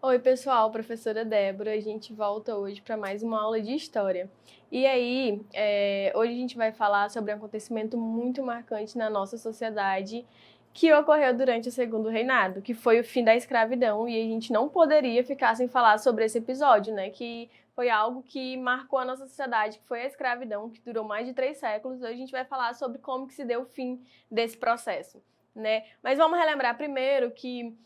Oi, pessoal, professora Débora. A gente volta hoje para mais uma aula de História. E aí, hoje a gente vai falar sobre um acontecimento muito marcante na nossa sociedade que ocorreu durante o Segundo Reinado, que foi o fim da escravidão, e a gente não poderia ficar sem falar sobre esse episódio, né? Que foi algo que marcou a nossa sociedade, que foi a escravidão, que durou mais de 3 séculos. Hoje a gente vai falar sobre como que se deu o fim desse processo, né? Mas vamos relembrar primeiro que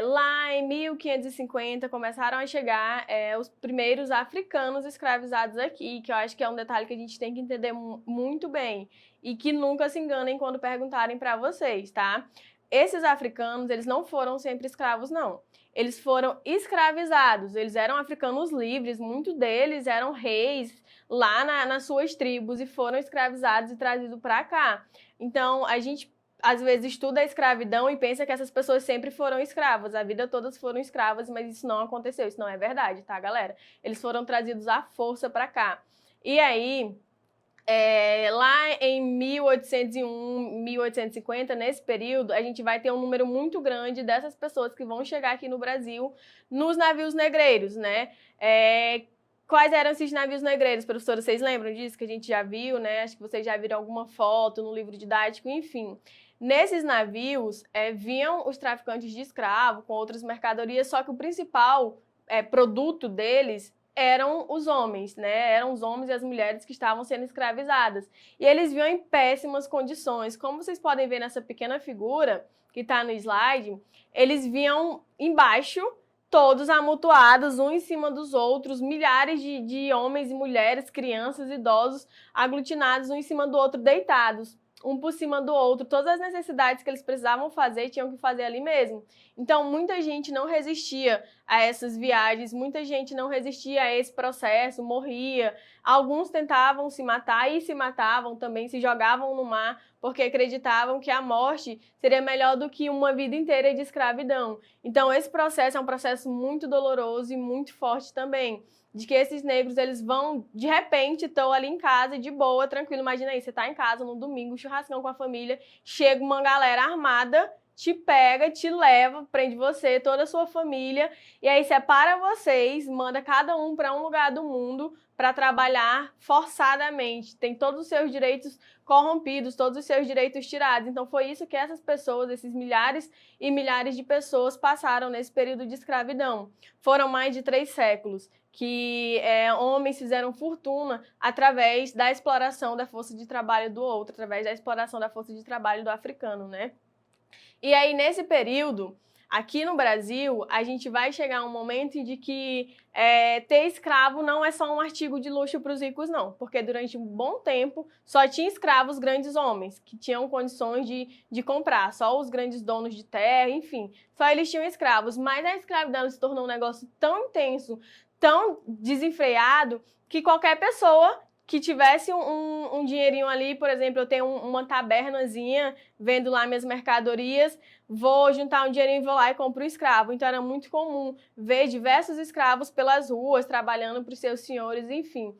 lá em 1550 começaram a chegar os primeiros africanos escravizados aqui, que eu acho que é um detalhe que a gente tem que entender muito bem e que nunca se enganem quando perguntarem para vocês, tá? Esses africanos, eles não foram sempre escravos, não. Eles foram escravizados, eles eram africanos livres, muitos deles eram reis lá nas suas tribos e foram escravizados e trazidos para cá. Então, a gente às vezes estuda a escravidão e pensa que essas pessoas sempre foram escravas, a vida todas foram escravas, mas isso não aconteceu, isso não é verdade, tá, galera? Eles foram trazidos à força para cá. E aí, lá em 1801, 1850, nesse período, a gente vai ter um número muito grande dessas pessoas que vão chegar aqui no Brasil nos navios negreiros, né? Quais eram esses navios negreiros, professora? Vocês lembram disso que a gente já viu, né? Acho que vocês já viram alguma foto no livro didático, enfim. Nesses navios vinham os traficantes de escravo com outras mercadorias, só que o principal produto deles eram os homens, né? Eram os homens e as mulheres que estavam sendo escravizadas. E eles vinham em péssimas condições. Como vocês podem ver nessa pequena figura que está no slide, eles vinham embaixo, todos amontoados, um em cima dos outros, milhares de homens e mulheres, crianças, idosos, aglutinados um em cima do outro, deitados, um por cima do outro. Todas as necessidades que eles precisavam fazer, tinham que fazer ali mesmo. Então, muita gente não resistia a essas viagens, muita gente não resistia a esse processo, morria. Alguns tentavam se matar e se matavam também, se jogavam no mar, porque acreditavam que a morte seria melhor do que uma vida inteira de escravidão. Então, esse processo é um processo muito doloroso e muito forte também, de que esses negros, eles vão, de repente, estão ali em casa, de boa, tranquilo. Imagina aí, você tá em casa no domingo, churrascão com a família, chega uma galera armada, te pega, te leva, prende você, toda a sua família, e aí separa vocês, manda cada um para um lugar do mundo para trabalhar forçadamente. Tem todos os seus direitos corrompidos, todos os seus direitos tirados. Então foi isso que essas pessoas, esses milhares e milhares de pessoas passaram nesse período de escravidão. Foram mais de 3 séculos que homens fizeram fortuna através da exploração da força de trabalho do outro, através da exploração da força de trabalho do africano, né? E aí, nesse período, aqui no Brasil, a gente vai chegar a um momento de que ter escravo não é só um artigo de luxo para os ricos, não. Porque durante um bom tempo só tinha escravos grandes homens, que tinham condições de comprar. Só os grandes donos de terra, enfim. Só eles tinham escravos. Mas a escravidão se tornou um negócio tão intenso, tão desenfreado, que qualquer pessoa que tivesse um dinheirinho ali, por exemplo, eu tenho uma tabernazinha, vendo lá minhas mercadorias, vou juntar um dinheirinho e vou lá e compro um escravo. Então era muito comum ver diversos escravos pelas ruas, trabalhando para os seus senhores, enfim.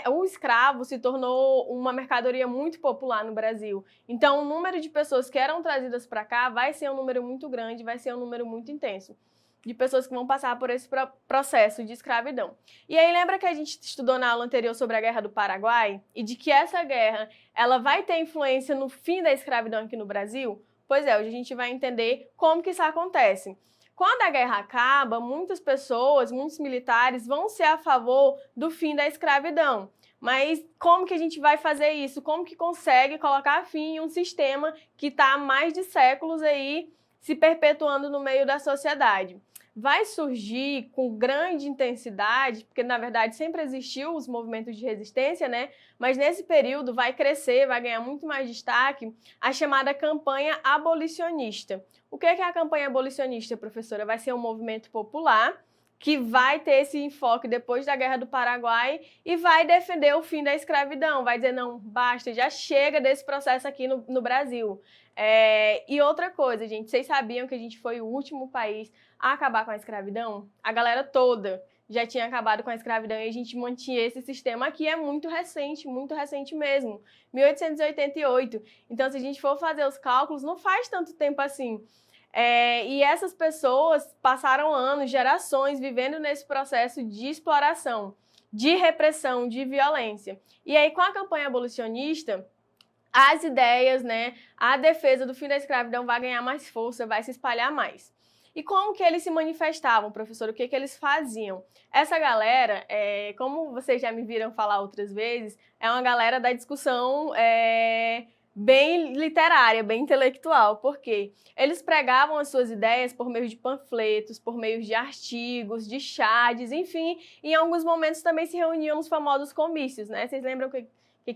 O escravo se tornou uma mercadoria muito popular no Brasil. Então o número de pessoas que eram trazidas para cá vai ser um número muito grande, vai ser um número muito intenso de pessoas que vão passar por esse processo de escravidão. E aí lembra que a gente estudou na aula anterior sobre a Guerra do Paraguai e de que essa guerra ela vai ter influência no fim da escravidão aqui no Brasil? Pois é, hoje a gente vai entender como que isso acontece. Quando a guerra acaba, muitas pessoas, muitos militares vão ser a favor do fim da escravidão. Mas como que a gente vai fazer isso? Como que consegue colocar fim em um sistema que está há mais de séculos aí se perpetuando no meio da sociedade? Vai surgir com grande intensidade, porque na verdade sempre existiu os movimentos de resistência, né? Mas nesse período vai crescer, vai ganhar muito mais destaque a chamada campanha abolicionista. O que é a campanha abolicionista, professora? Vai ser um movimento popular que vai ter esse enfoque depois da Guerra do Paraguai e vai defender o fim da escravidão, vai dizer, não, basta, já chega desse processo aqui no Brasil. E outra coisa, gente, vocês sabiam que a gente foi o último país a acabar com a escravidão? A galera toda já tinha acabado com a escravidão e a gente mantinha esse sistema aqui, é muito recente mesmo, 1888. Então, se a gente for fazer os cálculos, não faz tanto tempo assim. E essas pessoas passaram anos, gerações, vivendo nesse processo de exploração, de repressão, de violência. E aí, com a campanha abolicionista, as ideias, né, a defesa do fim da escravidão vai ganhar mais força, vai se espalhar mais. E como que eles se manifestavam, professor? O que eles faziam? Essa galera, como vocês já me viram falar outras vezes, é uma galera da discussão bem literária, bem intelectual. Por quê? Eles pregavam as suas ideias por meio de panfletos, por meio de artigos, de chats, enfim. E em alguns momentos também se reuniam nos famosos comícios, né? Vocês lembram que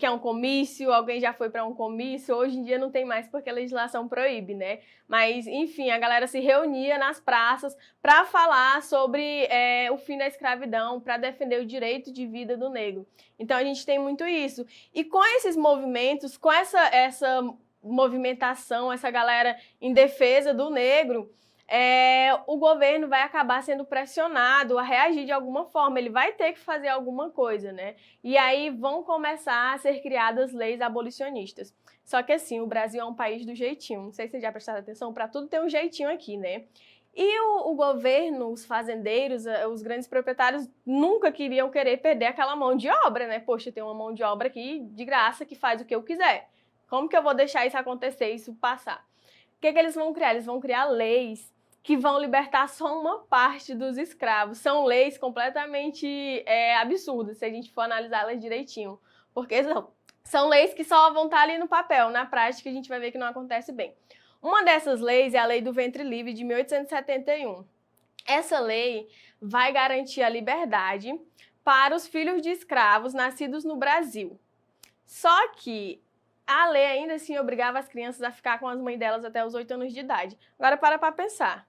é um comício? Alguém já foi para um comício? Hoje em dia não tem mais porque a legislação proíbe, né? Mas, enfim, a galera se reunia nas praças para falar sobre o fim da escravidão, para defender o direito de vida do negro. Então, a gente tem muito isso. E com esses movimentos, com essa movimentação, essa galera em defesa do negro, o governo vai acabar sendo pressionado a reagir de alguma forma, ele vai ter que fazer alguma coisa, né? E aí vão começar a ser criadas leis abolicionistas. Só que assim, o Brasil é um país do jeitinho, não sei se vocês já prestaram atenção, para tudo tem um jeitinho aqui, né? E o governo, os fazendeiros, os grandes proprietários nunca queriam querer perder aquela mão de obra, né? Poxa, tem uma mão de obra aqui de graça que faz o que eu quiser. Como que eu vou deixar isso acontecer, isso passar? O que eles vão criar? Eles vão criar leis que vão libertar só uma parte dos escravos. São leis completamente absurdas, se a gente for analisá-las direitinho. Porque são leis que só vão estar ali no papel, na prática a gente vai ver que não acontece bem. Uma dessas leis é a Lei do Ventre Livre, de 1871. Essa lei vai garantir a liberdade para os filhos de escravos nascidos no Brasil. Só que a lei ainda assim obrigava as crianças a ficar com as mães delas até os 8 anos de idade. Agora para pensar.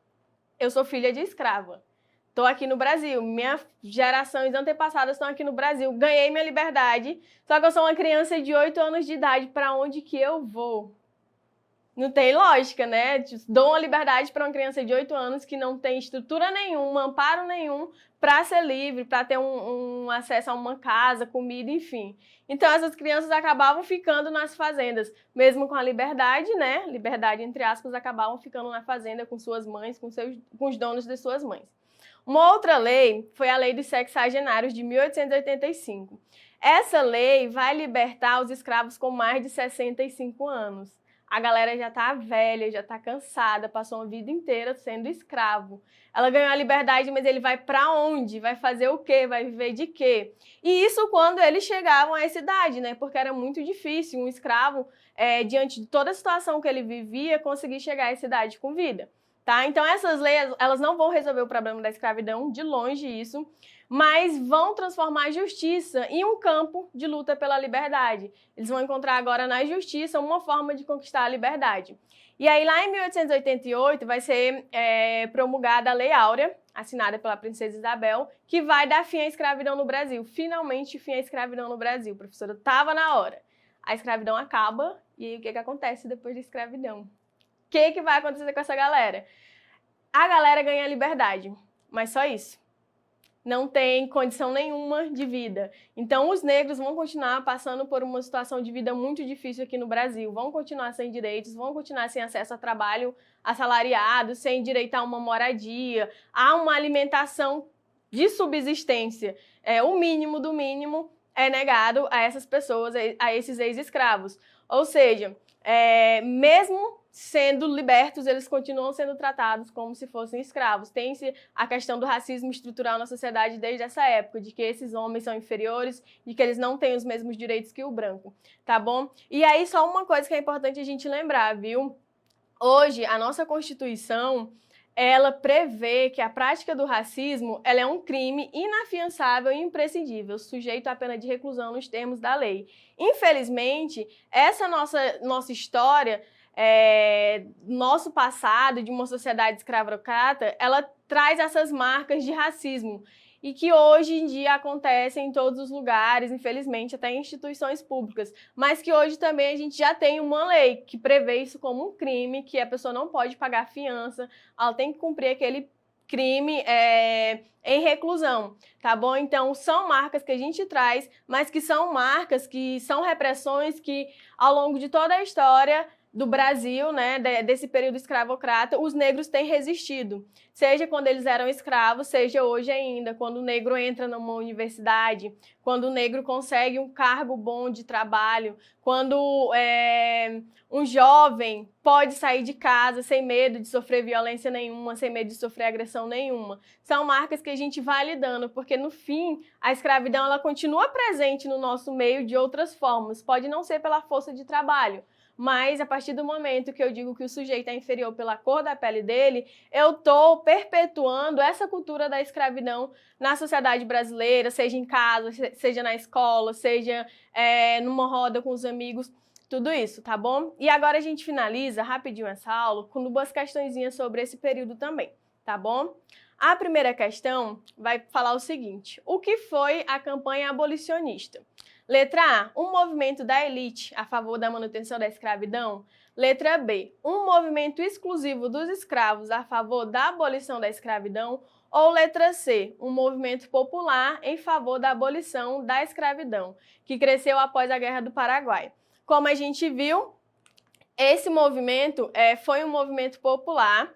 Eu sou filha de escrava. Estou aqui no Brasil. Minhas gerações antepassadas estão aqui no Brasil. Ganhei minha liberdade. Só que eu sou uma criança de 8 anos de idade. Para onde que eu vou? Não tem lógica, né? Dou uma liberdade para uma criança de 8 anos que não tem estrutura nenhuma, amparo nenhum, para ser livre, para ter um acesso a uma casa, comida, enfim. Então, essas crianças acabavam ficando nas fazendas, mesmo com a liberdade, né? Liberdade, entre aspas, acabavam ficando na fazenda com suas mães, com os donos de suas mães. Uma outra lei foi a Lei dos Sexagenários, de 1885. Essa lei vai libertar os escravos com mais de 65 anos. A galera já tá velha, já tá cansada, passou uma vida inteira sendo escravo. Ela ganhou a liberdade, mas ele vai para onde? Vai fazer o quê? Vai viver de quê? E isso quando eles chegavam a essa idade, né? Porque era muito difícil um escravo, diante de toda a situação que ele vivia, conseguir chegar a essa idade com vida. Tá? Então essas leis, elas não vão resolver o problema da escravidão, de longe isso, mas vão transformar a justiça em um campo de luta pela liberdade. Eles vão encontrar agora na justiça uma forma de conquistar a liberdade. E aí lá em 1888 vai ser promulgada a Lei Áurea, assinada pela Princesa Isabel, que vai dar fim à escravidão no Brasil. Finalmente fim à escravidão no Brasil, professora, estava na hora. A escravidão acaba e aí o que acontece depois da escravidão? O que vai acontecer com essa galera? A galera ganha liberdade, mas só isso. Não tem condição nenhuma de vida. Então, os negros vão continuar passando por uma situação de vida muito difícil aqui no Brasil. Vão continuar sem direitos, vão continuar sem acesso a trabalho assalariado, sem direito a uma moradia, a uma alimentação de subsistência. O mínimo do mínimo é negado a essas pessoas, a esses ex-escravos. Ou seja, mesmo sendo libertos, eles continuam sendo tratados como se fossem escravos. Tem-se a questão do racismo estrutural na sociedade desde essa época, de que esses homens são inferiores, de que eles não têm os mesmos direitos que o branco, tá bom? E aí, só uma coisa que é importante a gente lembrar, viu? Hoje, a nossa Constituição, ela prevê que a prática do racismo, ela é um crime inafiançável e imprescindível, sujeito à pena de reclusão nos termos da lei. Infelizmente, essa nossa história, nosso passado de uma sociedade escravocrata, ela traz essas marcas de racismo e que hoje em dia acontecem em todos os lugares, infelizmente, até em instituições públicas, mas que hoje também a gente já tem uma lei que prevê isso como um crime, que a pessoa não pode pagar fiança, ela tem que cumprir aquele crime em reclusão, tá bom? Então, são marcas que a gente traz, mas que são marcas que são repressões que, ao longo de toda a história, do Brasil, né, desse período escravocrata, os negros têm resistido. Seja quando eles eram escravos, seja hoje ainda, quando o negro entra numa universidade, quando o negro consegue um cargo bom de trabalho, quando um jovem pode sair de casa sem medo de sofrer violência nenhuma, sem medo de sofrer agressão nenhuma. São marcas que a gente vai lidando, porque no fim, a escravidão ela continua presente no nosso meio de outras formas. Pode não ser pela força de trabalho, mas a partir do momento que eu digo que o sujeito é inferior pela cor da pele dele, eu estou perpetuando essa cultura da escravidão na sociedade brasileira, seja em casa, seja na escola, seja numa roda com os amigos, tudo isso, tá bom? E agora a gente finaliza rapidinho essa aula com duas questõezinhas sobre esse período também, tá bom? A primeira questão vai falar o seguinte: o que foi a campanha abolicionista? Letra A, um movimento da elite a favor da manutenção da escravidão. Letra B, um movimento exclusivo dos escravos a favor da abolição da escravidão. Ou letra C, um movimento popular em favor da abolição da escravidão, que cresceu após a Guerra do Paraguai. Como a gente viu, esse movimento foi um movimento popular.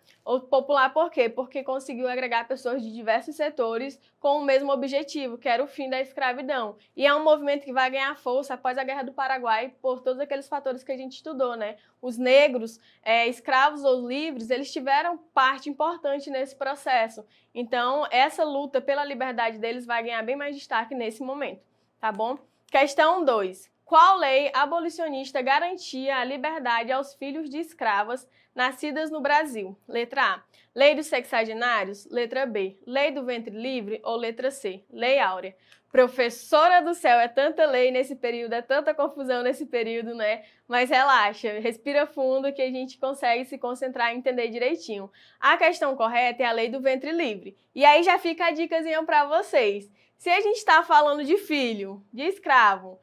Popular por quê? Porque conseguiu agregar pessoas de diversos setores com o mesmo objetivo, que era o fim da escravidão. E é um movimento que vai ganhar força após a Guerra do Paraguai por todos aqueles fatores que a gente estudou, né? Os negros, escravos ou livres, eles tiveram parte importante nesse processo. Então, essa luta pela liberdade deles vai ganhar bem mais destaque nesse momento, tá bom? Questão 2. Qual lei abolicionista garantia a liberdade aos filhos de escravas nascidas no Brasil? Letra A, Lei dos Sexagenários. Letra B, Lei do Ventre Livre. Ou letra C, Lei Áurea. Professora do céu, é tanta lei nesse período, é tanta confusão nesse período, né? Mas relaxa, respira fundo que a gente consegue se concentrar e entender direitinho. A questão correta é a Lei do Ventre Livre. E aí já fica a dicasinha para vocês. Se a gente está falando de filho, de escravo,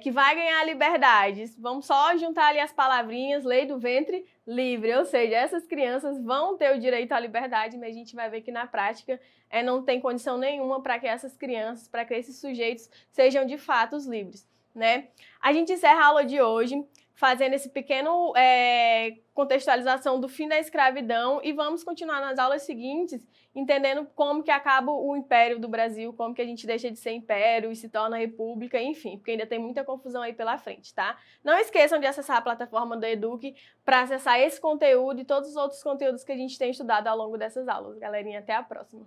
que vai ganhar liberdade, vamos só juntar ali as palavrinhas, Lei do Ventre Livre, ou seja, essas crianças vão ter o direito à liberdade, mas a gente vai ver que na prática não tem condição nenhuma para que essas crianças, para que esses sujeitos sejam de fato livres, né? A gente encerra a aula de hoje fazendo esse pequeno contextualização do fim da escravidão e vamos continuar nas aulas seguintes entendendo como que acaba o Império do Brasil, como que a gente deixa de ser império e se torna república, enfim, porque ainda tem muita confusão aí pela frente, tá? Não esqueçam de acessar a plataforma do Eduque para acessar esse conteúdo e todos os outros conteúdos que a gente tem estudado ao longo dessas aulas. Galerinha, até a próxima!